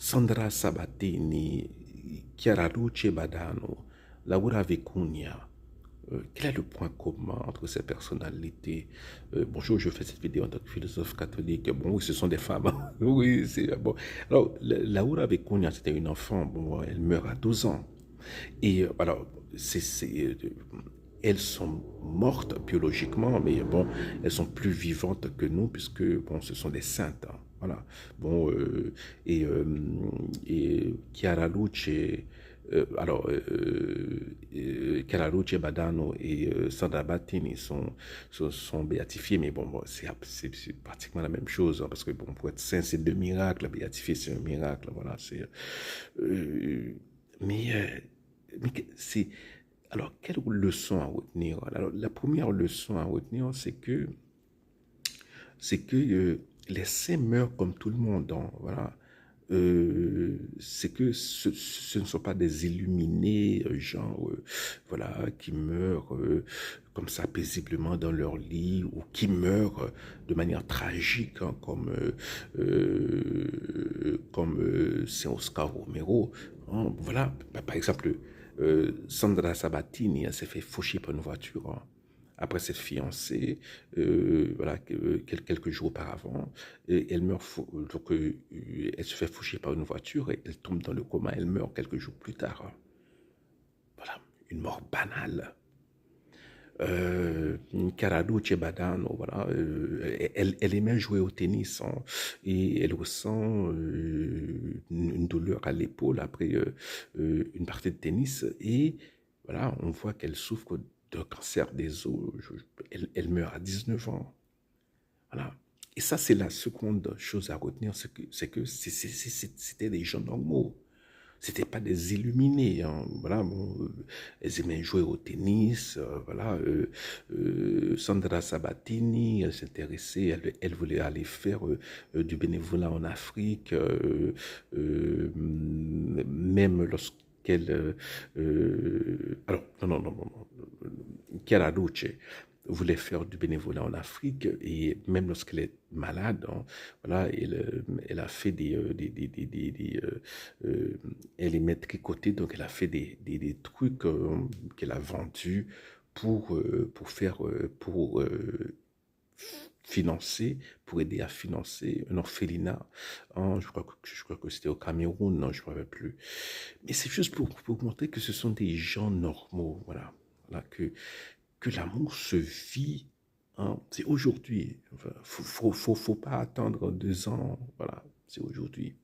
Sandra Sabatini, Chiara Luce Badano, Laura Vicuña. Quel est le point commun entre ces personnalités? Bonjour, je fais cette vidéo en tant que philosophe catholique. Bon, oui, ce sont des femmes. Oui, c'est bon. Alors, Laura Vicuña, c'était une enfant. Bon, elle meurt à 12 ans. Et alors, elles sont mortes biologiquement, mais bon, elles sont plus vivantes que nous, puisque, bon, ce sont des saintes. Hein. Voilà. Bon, et, euh, et Chiara Luce, Chiara Luce Badano et Sandra Battini sont béatifiés, mais bon c'est pratiquement la même chose, hein, parce que bon, pour être saint, c'est deux miracles, béatifié, c'est un miracle, voilà, euh, mais, euh, mais c'est, alors, quelle leçon à retenir? Alors, la première leçon à retenir, c'est que les saints meurent comme tout le monde. Hein, voilà. C'est que ce ne sont pas des illuminés, genre, voilà, qui meurent comme ça paisiblement dans leur lit ou qui meurent de manière tragique, hein, comme Saint Oscar Romero. Hein, voilà, par exemple, Sandra Sabatini, elle s'est fait faucher par une voiture. Hein, après s'être fiancée, voilà, quelques jours auparavant, et elle meurt, donc elle se fait faucher par une voiture et elle tombe dans le coma, elle meurt quelques jours plus tard. Voilà, une mort banale. Caraduce Badano, voilà, elle aimait jouer au tennis, hein, et elle ressent une douleur à l'épaule après une partie de tennis et voilà, on voit qu'elle souffre d'un cancer des os. Elle meurt à 19 ans. Voilà. Et ça, c'est la seconde chose à retenir, c'est que c'était des gens normaux. C'était pas des illuminés, hein. Voilà, bon, elles aimaient jouer au tennis, voilà. Sandra Sabatini, elle s'intéressait, elle voulait aller faire du bénévolat en Afrique, même lorsqu'elle, alors non, Chiara Luce voulait faire du bénévolat en Afrique et même lorsqu'elle est malade, hein, voilà, elle a fait elle aimait tricoter, donc elle a fait des trucs qu'elle a vendus pour financer, pour aider à financer un orphelinat. Hein, je crois que c'était au Cameroun, non, je ne me rappelle plus. Mais c'est juste pour montrer que ce sont des gens normaux, voilà, voilà que l'amour se vit. Hein, c'est aujourd'hui. Enfin, faut pas attendre 2 ans. Voilà, c'est aujourd'hui.